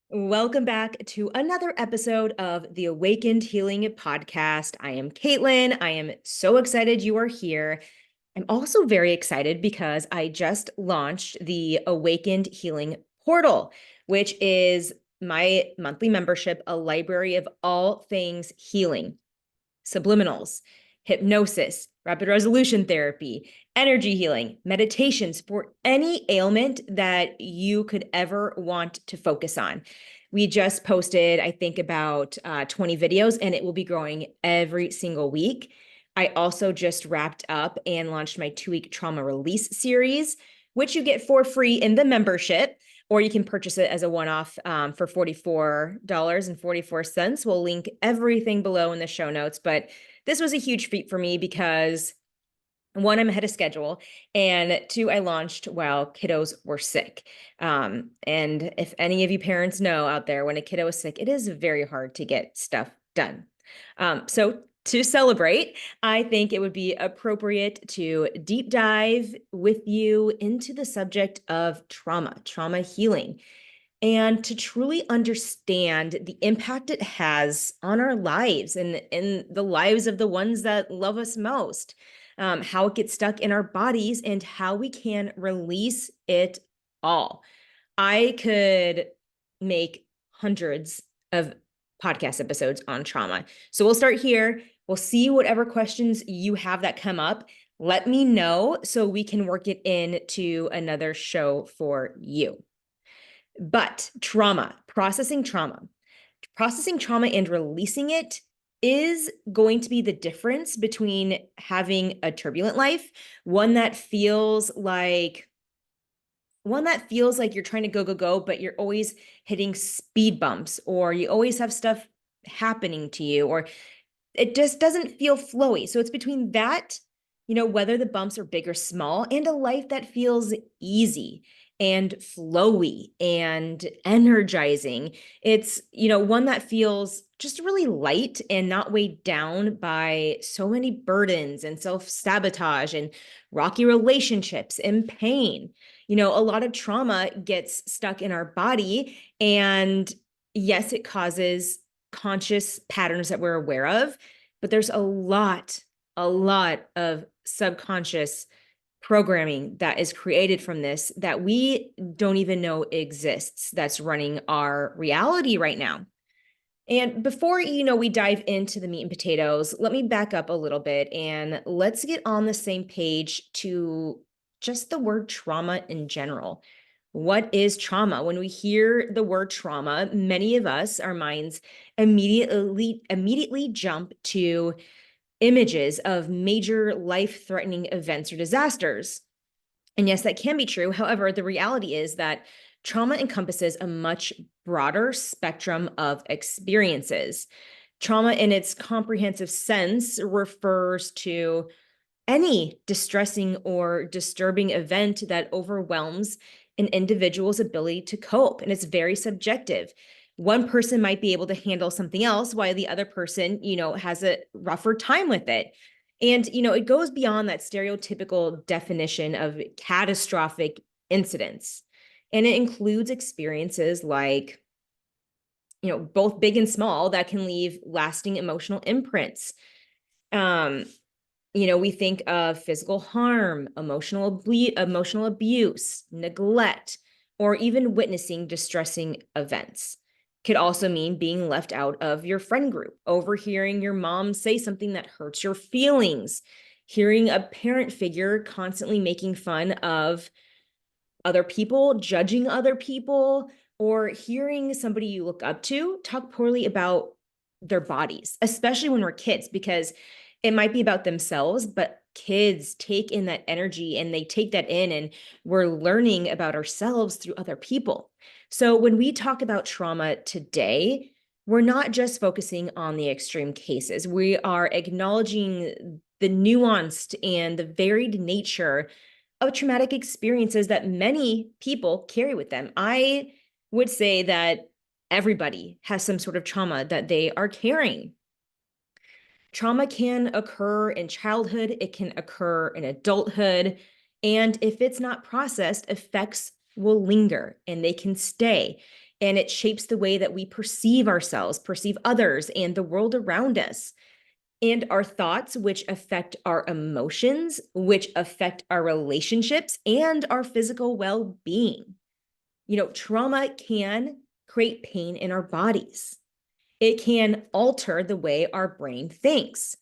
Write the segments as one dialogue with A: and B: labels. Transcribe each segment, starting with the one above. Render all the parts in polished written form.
A: Welcome back to another episode of the Awakened Healing Podcast. I am Caitlin. I am so excited you are here. I'm also very excited because I just launched the Awakened Healing Portal, which is my monthly membership, a library of all things healing, subliminals, hypnosis, rapid resolution therapy, energy healing, meditations for any ailment that you could ever want to focus on. We just posted, I think, about 20 videos, and it will be growing every single week. I also just wrapped up and launched my 2-week trauma release series, which you get for free in the membership, or you can purchase it as a one-off for $44.44. We'll link everything below in the show notes. But this was a huge feat for me because one, I'm ahead of schedule, and two, I launched while kiddos were sick. And if any of you parents know out there, when a kiddo is sick, it is very hard to get stuff done. So to celebrate, I think it would be appropriate to deep dive with you into the subject of trauma healing, and to truly understand the impact it has on our lives and in the lives of the ones that love us most, how it gets stuck in our bodies and how we can release it all. I could make hundreds of podcast episodes on trauma. So we'll start here. We'll see whatever questions you have that come up. Let me know so we can work it into another show for you. But processing trauma and releasing it is going to be the difference between having a turbulent life, one that feels like you're trying to go, but you're always hitting speed bumps, or you always have stuff happening to you, or it just doesn't feel flowy. So it's between that, whether the bumps are big or small, and a life that feels easy and flowy and energizing. It's, one that feels just really light and not weighed down by so many burdens and self-sabotage and rocky relationships and pain. A lot of trauma gets stuck in our body, and yes, it causes conscious patterns that we're aware of, but there's a lot of subconscious programming that is created from this that we don't even know exists, that's running our reality right now. And before, we dive into the meat and potatoes, let me back up a little bit and let's get on the same page to just the word trauma in general. What is trauma? When we hear the word trauma, many of us, our minds immediately jump to images of major life-threatening events or disasters. And yes, that can be true. However, the reality is that trauma encompasses a much broader spectrum of experiences. Trauma, in its comprehensive sense, refers to any distressing or disturbing event that overwhelms an individual's ability to cope. And it's very subjective. One person might be able to handle something else while the other person, has a rougher time with it. And, it goes beyond that stereotypical definition of catastrophic incidents. And it includes experiences like, both big and small, that can leave lasting emotional imprints. We think of physical harm, emotional abuse, neglect, or even witnessing distressing events. Could also mean being left out of your friend group, overhearing your mom say something that hurts your feelings, hearing a parent figure constantly making fun of other people, judging other people, or hearing somebody you look up to talk poorly about their bodies, especially when we're kids, because it might be about themselves, but kids take in that energy and they take that in, and we're learning about ourselves through other people. So when we talk about trauma today, we're not just focusing on the extreme cases. We are acknowledging the nuanced and the varied nature of traumatic experiences that many people carry with them. I would say that everybody has some sort of trauma that they are carrying. Trauma can occur in childhood, it can occur in adulthood, and if it's not processed, effects will linger and they can stay. and it shapes the way that we perceive ourselves, perceive others, and the world around us. And our thoughts, which affect our emotions, which affect our relationships and our physical well-being. Trauma can create pain in our bodies. It can alter the way our brain thinks.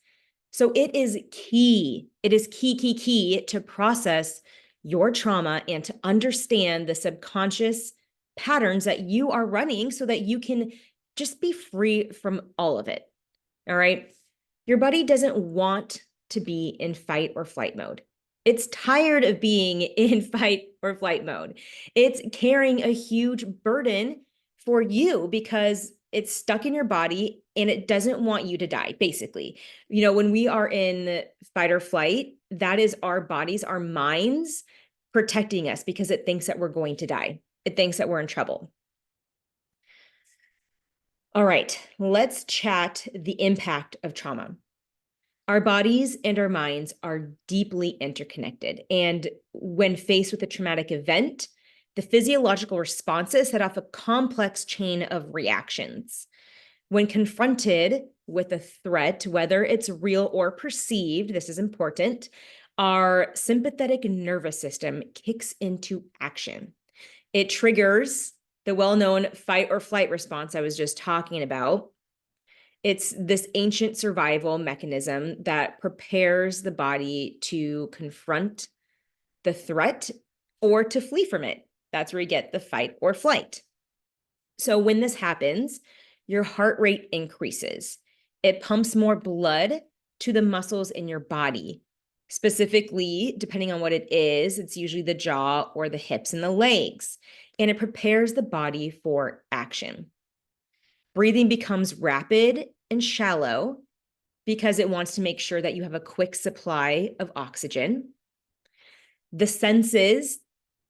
A: So it is key. It is key to process your trauma and to understand the subconscious patterns that you are running so that you can just be free from all of it. All right. Your body doesn't want to be in fight or flight mode. It's tired of being in fight or flight mode. It's carrying a huge burden for you because it's stuck in your body and it doesn't want you to die, basically. When we are in fight or flight, that is our bodies, our minds protecting us because it thinks that we're going to die. It thinks that we're in trouble. All right, let's chat the impact of trauma. Our bodies and our minds are deeply interconnected. And when faced with a traumatic event, the physiological responses set off a complex chain of reactions. When confronted with a threat, whether it's real or perceived, this is important, our sympathetic nervous system kicks into action. It triggers the well-known fight or flight response I was just talking about. It's this ancient survival mechanism that prepares the body to confront the threat or to flee from it. That's where you get the fight or flight. So when this happens, your heart rate increases. It pumps more blood to the muscles in your body. Specifically, depending on what it is, it's usually the jaw or the hips and the legs, and it prepares the body for action. Breathing becomes rapid and shallow because it wants to make sure that you have a quick supply of oxygen. The senses,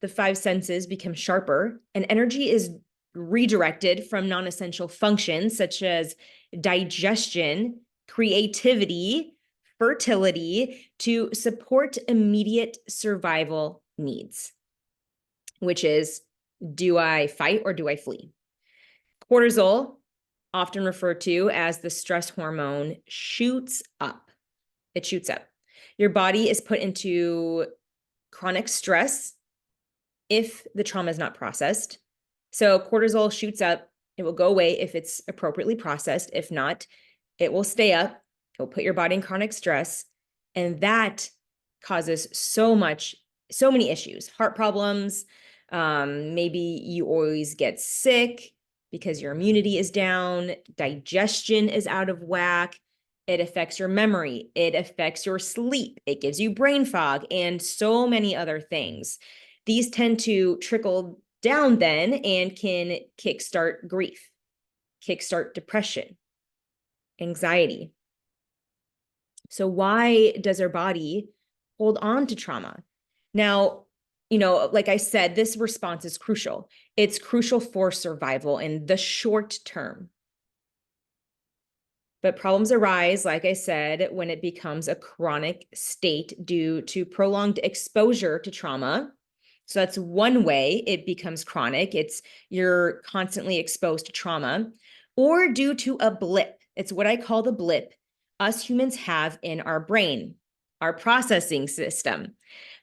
A: the five senses, become sharper, and energy is redirected from non-essential functions such as digestion, creativity, fertility to support immediate survival needs, which is, do I fight or do I flee? Cortisol, often referred to as the stress hormone, shoots up. It shoots up. Your body is put into chronic stress if the trauma is not processed. So cortisol shoots up. It will go away if it's appropriately processed. If not, it will stay up. It will put your body in chronic stress. And that causes so many issues, heart problems. Maybe you always get sick because your immunity is down, digestion is out of whack. It affects your memory. It affects your sleep. It gives you brain fog and so many other things. These tend to trickle down then and can kickstart grief, kickstart depression, anxiety. So why does our body hold on to trauma? Now, like I said, this response is crucial. It's crucial for survival in the short term. But problems arise, like I said, when it becomes a chronic state due to prolonged exposure to trauma. So that's one way it becomes chronic. It's you're constantly exposed to trauma, or due to a blip. It's what I call the blip us humans have in our brain, our processing system.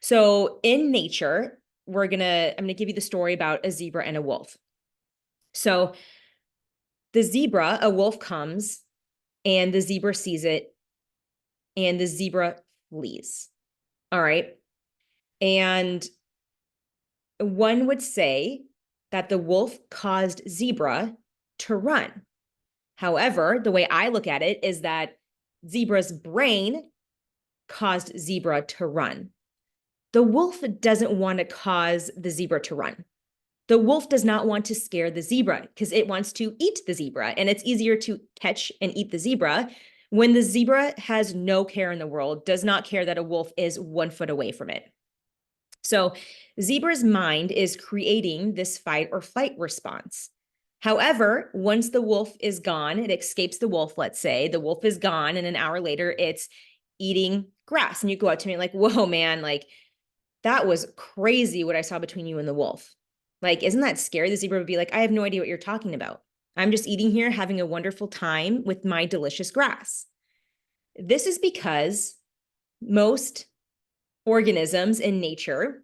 A: So in nature, I'm gonna give you the story about a zebra and a wolf. So a wolf comes and the zebra sees it and the zebra flees. All right. And one would say that the wolf caused zebra to run. However, the way I look at it is that zebra's brain caused zebra to run. The wolf doesn't want to cause the zebra to run. The wolf does not want to scare the zebra because it wants to eat the zebra, and it's easier to catch and eat the zebra when the zebra has no care in the world, does not care that a wolf is 1 foot away from it. So zebra's mind is creating this fight or flight response. However, once the wolf is gone, it escapes the wolf, let's say, the wolf is gone, and an hour later, it's eating grass. And you go up to me like, whoa, man, like that was crazy what I saw between you and the wolf. Like, isn't that scary? The zebra would be like, I have no idea what you're talking about. I'm just eating here, having a wonderful time with my delicious grass. This is because most organisms in nature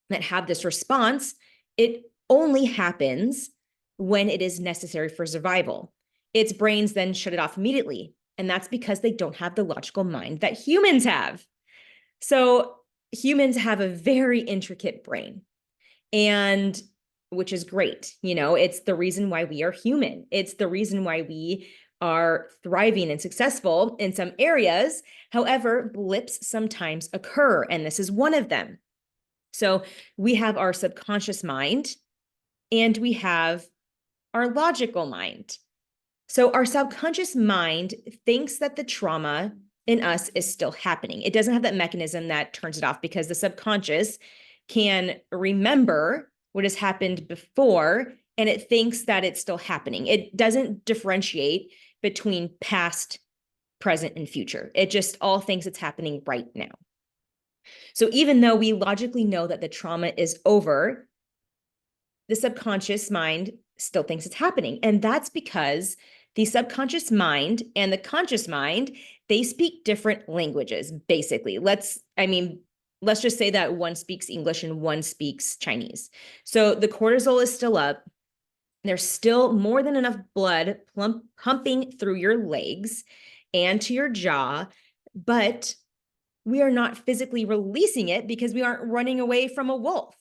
A: that have this response, it only happens when it is necessary for survival. Its brains then shut it off immediately. And that's because they don't have the logical mind that humans have. So humans have a very intricate brain, and which is great. It's the reason why we are human. It's the reason why we are thriving and successful in some areas. However, blips sometimes occur, and this is one of them. So we have our subconscious mind and we have our logical mind. So our subconscious mind thinks that the trauma in us is still happening. It doesn't have that mechanism that turns it off, because the subconscious can remember what has happened before, and it thinks that it's still happening. It doesn't differentiate between past, present, and future. It just all thinks it's happening right now. So even though we logically know that the trauma is over, the subconscious mind still thinks it's happening. And that's because the subconscious mind and the conscious mind, they speak different languages, basically. Let's just say that one speaks English and one speaks Chinese. So the cortisol is still up. There's still more than enough blood pumping through your legs and to your jaw, but we are not physically releasing it because we aren't running away from a wolf.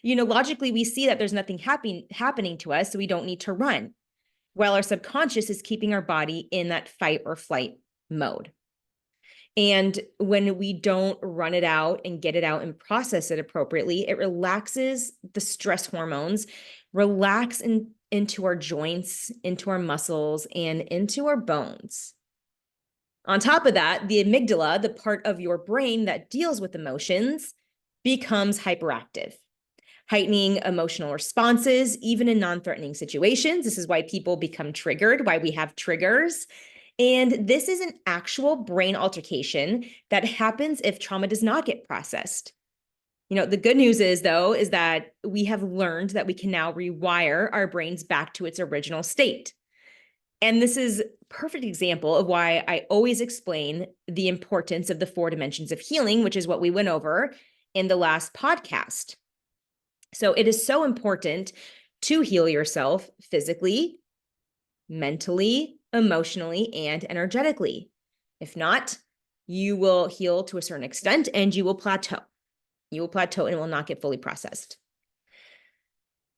A: Logically, we see that there's nothing happening to us, so we don't need to run, while our subconscious is keeping our body in that fight or flight mode. And when we don't run it out and get it out and process it appropriately, it relaxes the stress hormones, relax into our joints, into our muscles, and into our bones. On top of that, the amygdala, the part of your brain that deals with emotions, becomes hyperactive, heightening emotional responses, even in non-threatening situations. This is why people become triggered, why we have triggers. And this is an actual brain altercation that happens if trauma does not get processed. The good news is, though, is that we have learned that we can now rewire our brains back to its original state. And this is a perfect example of why I always explain the importance of the 4 dimensions of healing, which is what we went over in the last podcast. So it is so important to heal yourself physically, mentally, emotionally, and energetically. If not, you will heal to a certain extent and you will plateau. You will plateau and will not get fully processed.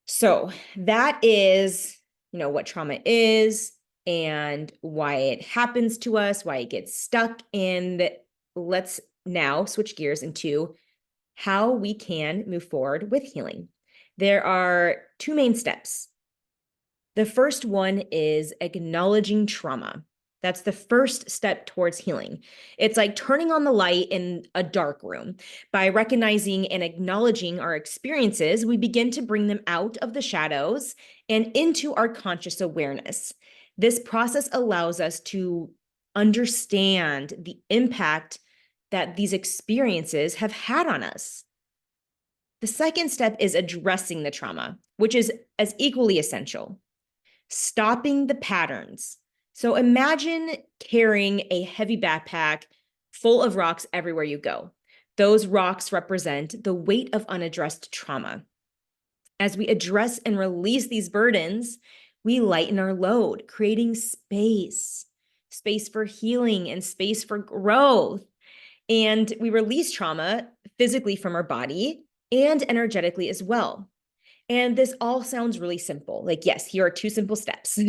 A: So that is, what trauma is and why it happens to us, why it gets stuck. And let's now switch gears into how we can move forward with healing. There are 2 main steps. The first one is acknowledging trauma. That's the first step towards healing. It's like turning on the light in a dark room. By recognizing and acknowledging our experiences, we begin to bring them out of the shadows and into our conscious awareness. This process allows us to understand the impact that these experiences have had on us. The second step is addressing the trauma, which is as equally essential. Stopping the patterns. So imagine carrying a heavy backpack full of rocks everywhere you go. Those rocks represent the weight of unaddressed trauma. As we address and release these burdens, we lighten our load, creating space for healing and space for growth. And we release trauma physically from our body and energetically as well. And this all sounds really simple. Like, yes, here are 2 simple steps,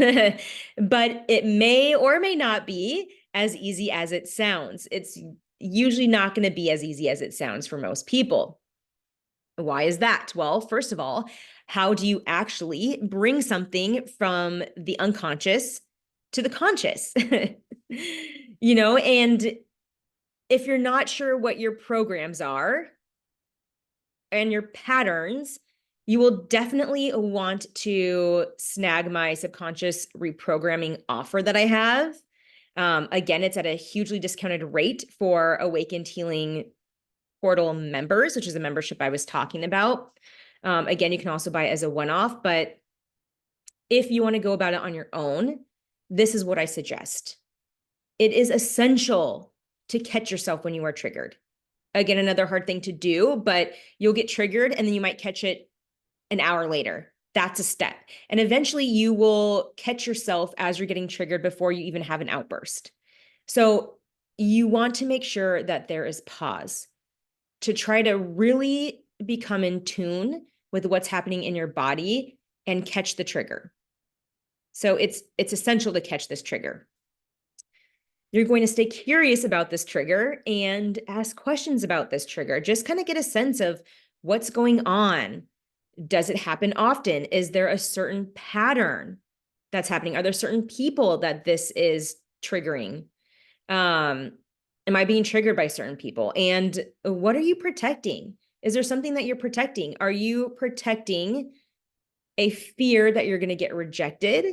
A: but it may or may not be as easy as it sounds. It's usually not going to be as easy as it sounds for most people. Why is that? Well, first of all, how do you actually bring something from the unconscious to the conscious? And if you're not sure what your programs are and your patterns, you will definitely want to snag my subconscious reprogramming offer that I have. Again, it's at a hugely discounted rate for Awakened Healing Portal members, which is a membership I was talking about. Again, you can also buy it as a one-off, but if you want to go about it on your own, this is what I suggest. It is essential to catch yourself when you are triggered. Again, another hard thing to do, but you'll get triggered and then you might catch it an hour later. That's a step. And eventually you will catch yourself as you're getting triggered before you even have an outburst. So you want to make sure that there is pause to try to really become in tune with what's happening in your body and catch the trigger. So it's essential to catch this trigger. You're going to stay curious about this trigger and ask questions about this trigger. Just kind of get a sense of what's going on. Does it happen often? Is there a certain pattern that's happening? Are there certain people that this is triggering? Am I being triggered by certain people? And what are you protecting? Is there something that you're protecting? Are you protecting a fear that you're going to get rejected?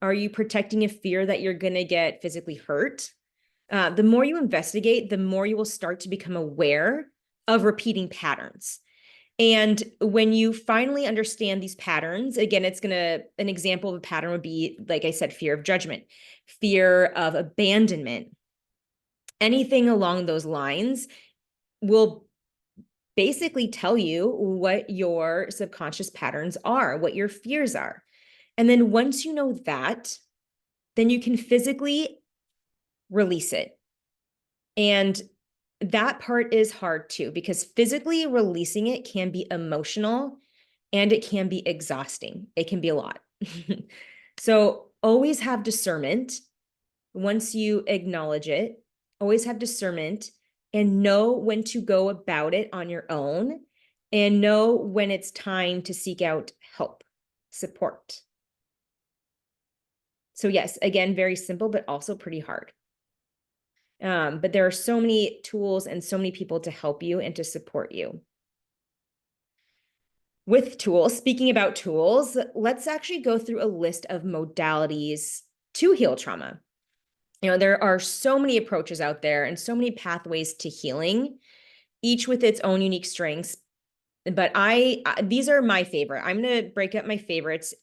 A: Are you protecting a fear that you're going to get physically hurt? The more you investigate, the more you will start to become aware of repeating patterns. And when you finally understand these patterns, again, an example of a pattern would be, like I said, fear of judgment, fear of abandonment. Anything along those lines will basically tell you what your subconscious patterns are, what your fears are. And then once you know that, then you can physically release it. And that part is hard too, because physically releasing it can be emotional and it can be exhausting. It can be a lot. So always have discernment. Once you acknowledge it, always have discernment and know when to go about it on your own and know when it's time to seek out help, support. So yes, again, very simple, but also pretty hard. But there are so many tools and so many people to help you and to support you. With tools, speaking about tools, let's actually go through a list of modalities to heal trauma. There are so many approaches out there and so many pathways to healing, each with its own unique strengths. But these are my favorite. I'm going to break up my favorites.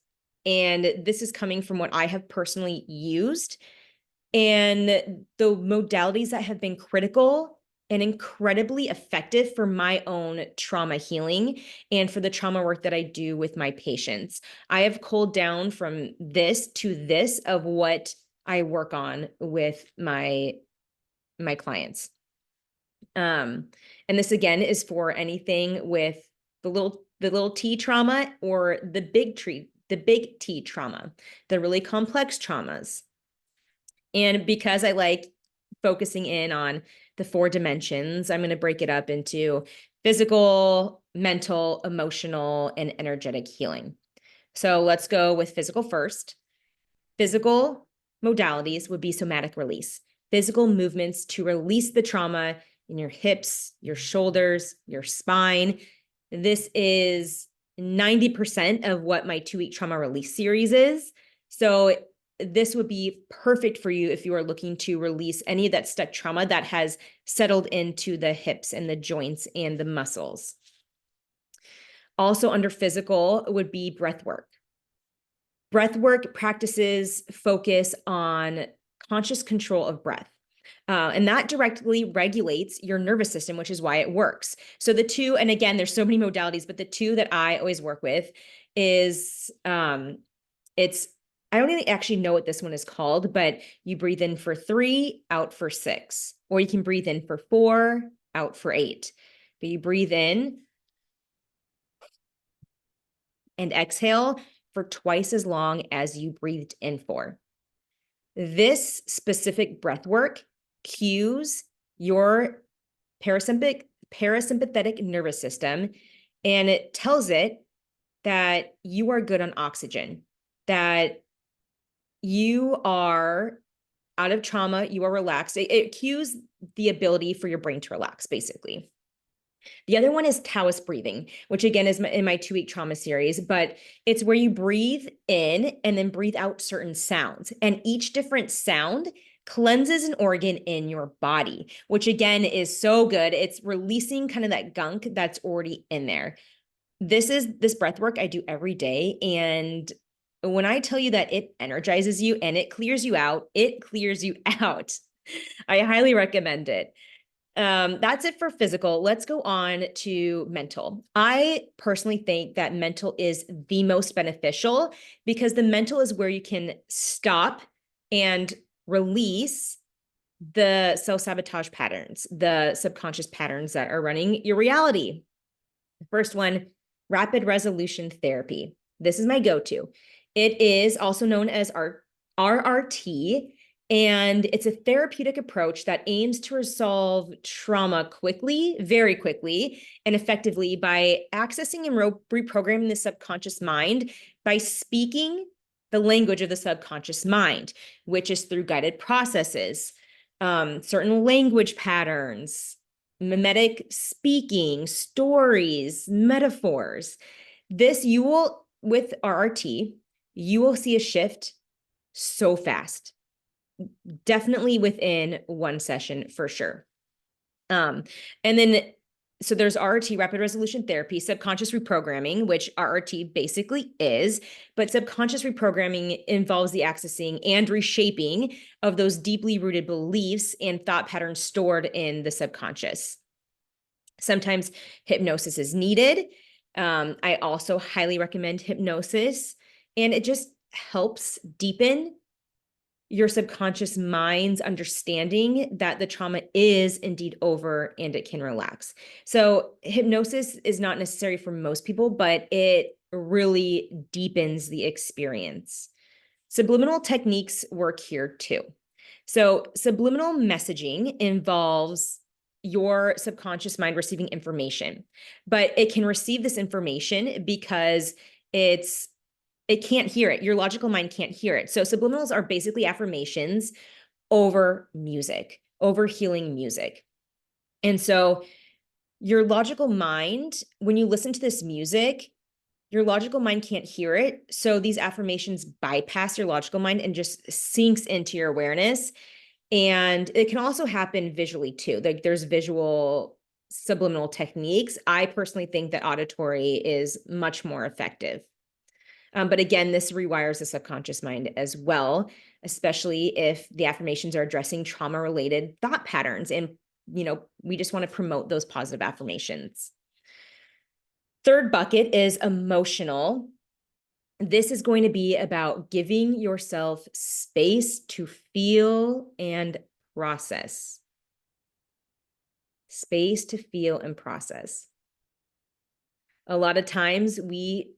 A: And this is coming from what I have personally used and the modalities that have been critical and incredibly effective for my own trauma healing and for the trauma work that I do with my patients. I have culled down from this to this of what I work on with my clients. And this again is for anything with the little T trauma or the big T trauma, the really complex traumas. And because I like focusing in on the 4 dimensions, I'm going to break it up into physical, mental, emotional, and energetic healing. So let's go with physical first. Physical modalities would be somatic release, physical movements to release the trauma in your hips, your shoulders, your spine. This is 90% of what my 2-week trauma release series is. So this would be perfect for you if you are looking to release any of that stuck trauma that has settled into the hips and the joints and the muscles. Also under physical would be breath work. Breath work practices focus on conscious control of breath. And that directly regulates your nervous system, which is why it works. So the two, and again, there's so many modalities, but the two that I always work with is I don't even actually know what this one is called, but you breathe in for 3, out for 6, or you can breathe in for 4, out for 8. But you breathe in and exhale for twice as long as you breathed in for. This specific breath work cues your parasympathetic nervous system, and it tells it that you are good on oxygen, that you are out of trauma, you are relaxed. It cues the ability for your brain to relax, basically. The other one is Taoist breathing, which again is in my 2-week trauma series, but it's where you breathe in and then breathe out certain sounds. And each different sound cleanses an organ in your body, which again is so good. It's releasing kind of that gunk that's already in there. this breath work I do every day. And when I tell you that it energizes you and it clears you out, it clears you out. I highly recommend it. That's it for physical. Let's go on to mental. I personally think that mental is the most beneficial because the mental is where you can stop and release the self-sabotage patterns, the subconscious patterns that are running your reality. The first one, rapid resolution therapy. This is my go-to. It is also known as RRT, and it's a therapeutic approach that aims to resolve trauma quickly, very quickly, and effectively by accessing and reprogramming the subconscious mind by speaking the language of the subconscious mind, which is through guided processes, certain language patterns, mimetic speaking, stories, metaphors. This you will, with RRT, you will see a shift so fast. Definitely within one session for sure. And then, so there's RRT, rapid resolution therapy, subconscious reprogramming, which RRT basically is, but subconscious reprogramming involves the accessing and reshaping of those deeply rooted beliefs and thought patterns stored in the subconscious. Sometimes hypnosis is needed. I also highly recommend hypnosis, and it just helps deepen your subconscious mind's understanding that the trauma is indeed over and it can relax. So hypnosis is not necessary for most people, but it really deepens the experience. Subliminal techniques work here too. So subliminal messaging involves your subconscious mind receiving information, but it can receive this information because it can't hear it. Your logical mind can't hear it. So subliminals are basically affirmations over music, over healing music. And so your logical mind, when you listen to this music, your logical mind can't hear it. So these affirmations bypass your logical mind and just sinks into your awareness. And it can also happen visually too. Like there's visual subliminal techniques. I personally think that auditory is much more effective. But again, this rewires the subconscious mind as well, especially if the affirmations are addressing trauma-related thought patterns. And, we just want to promote those positive affirmations. Third bucket is emotional. This is going to be about giving yourself space to feel and process. Space to feel and process. A lot of times we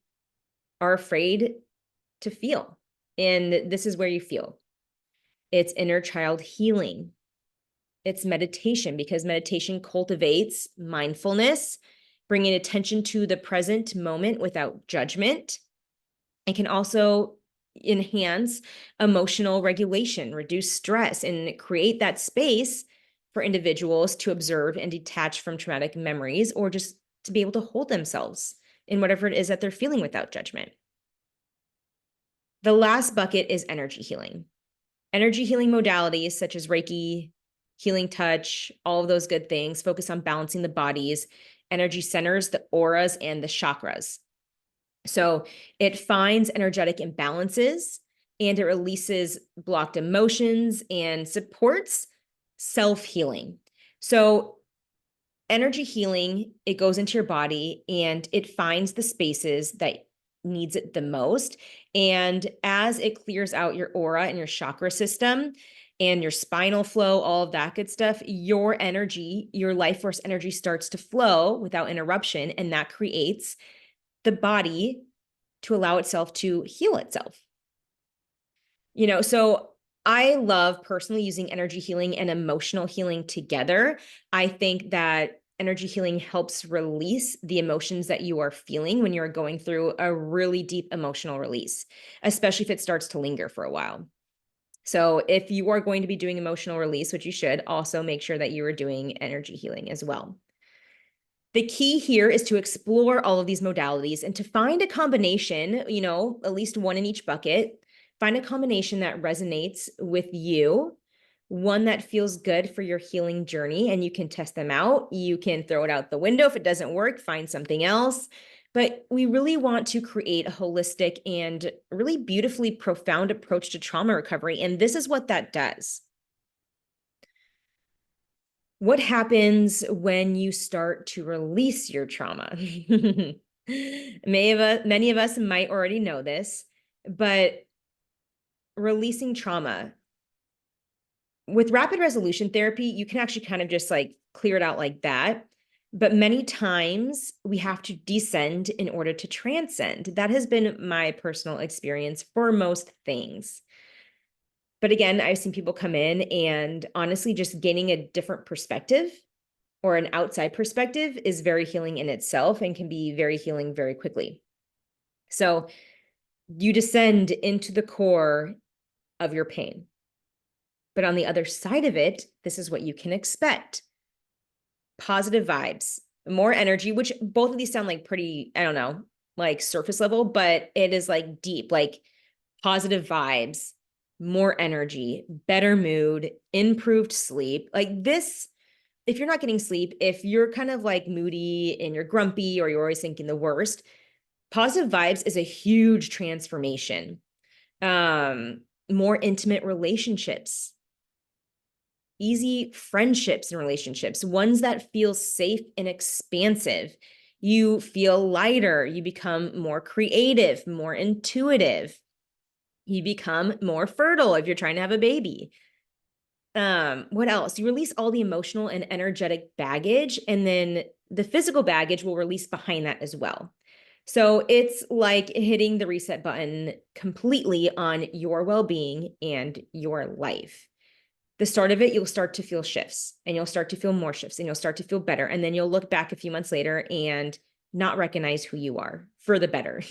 A: are afraid to feel, and this is where you feel. It's inner child healing. It's meditation, because meditation cultivates mindfulness, bringing attention to the present moment without judgment. It can also enhance emotional regulation, reduce stress, and create that space for individuals to observe and detach from traumatic memories, or just to be able to hold themselves in whatever it is that they're feeling without judgment. The last bucket is energy healing. Energy healing modalities such as Reiki, healing touch, all of those good things focus on balancing the body's energy centers, the auras, and the chakras. So it finds energetic imbalances and it releases blocked emotions and supports self-healing. So energy healing, it goes into your body and it finds the spaces that needs it the most. And as it clears out your aura and your chakra system and your spinal flow, all of that good stuff, your energy, your life force energy starts to flow without interruption. And that creates the body to allow itself to heal itself. So I love personally using energy healing and emotional healing together. I think that energy healing helps release the emotions that you are feeling when you're going through a really deep emotional release, especially if it starts to linger for a while. So if you are going to be doing emotional release, which you should, also make sure that you are doing energy healing as well. The key here is to explore all of these modalities and to find a combination, at least one in each bucket. Find a combination that resonates with you, one that feels good for your healing journey, and you can test them out. You can throw it out the window if it doesn't work, find something else. But we really want to create a holistic and really beautifully profound approach to trauma recovery. And this is what that does. What happens when you start to release your trauma? Many of us might already know this, but releasing trauma with rapid resolution therapy, you can actually kind of just like clear it out like that. But many times we have to descend in order to transcend. That has been my personal experience for most things. But again, I've seen people come in and honestly, just gaining a different perspective or an outside perspective is very healing in itself and can be very healing very quickly. So you descend into the core of your pain. But on the other side of it, this is what you can expect. Positive vibes, more energy, which both of these sound like pretty, I don't know, like surface level, but it is like deep, like positive vibes, more energy, better mood, improved sleep. Like this, if you're not getting sleep, if you're kind of like moody and you're grumpy or you're always thinking the worst, positive vibes is a huge transformation. More intimate relationships, easy friendships and relationships, ones that feel safe and expansive. You feel lighter, you become more creative, more intuitive. You become more fertile if you're trying to have a baby. What else? You release all the emotional and energetic baggage, and then the physical baggage will release behind that as well. So it's like hitting the reset button completely on your well-being and your life. The start of it, you'll start to feel shifts and you'll start to feel more shifts and you'll start to feel better. And then you'll look back a few months later and not recognize who you are for the better.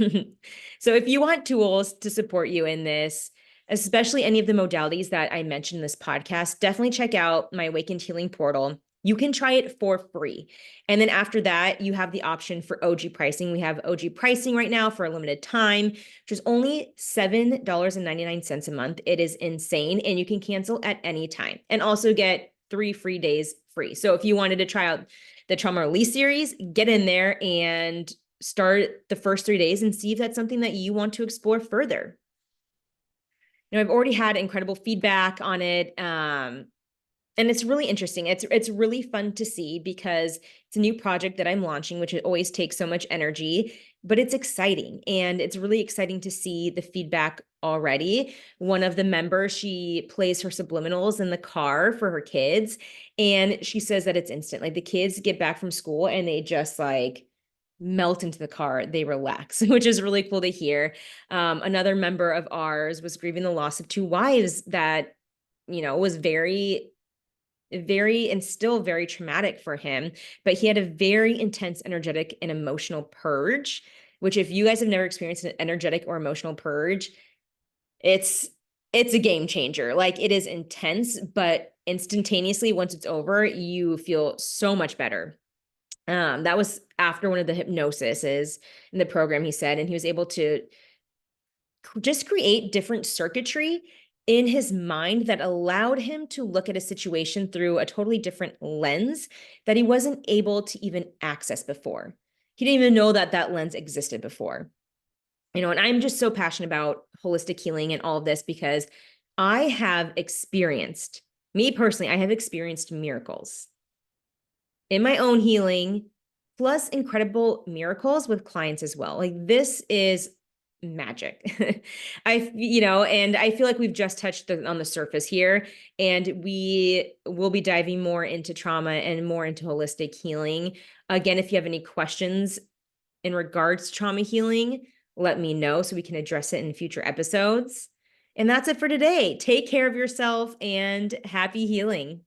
A: So if you want tools to support you in this, especially any of the modalities that I mentioned in this podcast, definitely check out my Awakened Healing portal. You can try it for free. And then after that, you have the option for OG pricing. We have OG pricing right now for a limited time, which is only $7.99 a month. It is insane. And you can cancel at any time and also get 3 free days free. So if you wanted to try out the trauma release series, get in there and start the first 3 days and see if that's something that you want to explore further. I've already had incredible feedback on it. And it's really interesting. It's really fun to see because it's a new project that I'm launching, which always takes so much energy, but it's exciting. And it's really exciting to see the feedback already. One of the members, she plays her subliminals in the car for her kids. And she says that it's instant. Like the kids get back from school and they just like melt into the car, they relax, which is really cool to hear. Another member of ours was grieving the loss of 2 wives that, was very and still very traumatic for him, but he had a very intense energetic and emotional purge, which if you guys have never experienced an energetic or emotional purge, it's a game changer. Like it is intense, but instantaneously once it's over, you feel so much better. That was after one of the hypnosises in the program, he said, and he was able to just create different circuitry in his mind that allowed him to look at a situation through a totally different lens that he wasn't able to even access before. He didn't even know that that lens existed before. And I'm just so passionate about holistic healing and all of this because I have experienced, me personally, I have experienced miracles in my own healing, plus incredible miracles with clients as well. Like this is magic. And I feel like we've just touched on the surface here, and we will be diving more into trauma and more into holistic healing. Again, if you have any questions in regards to trauma healing, let me know so we can address it in future episodes. And that's it for today. Take care of yourself and happy healing.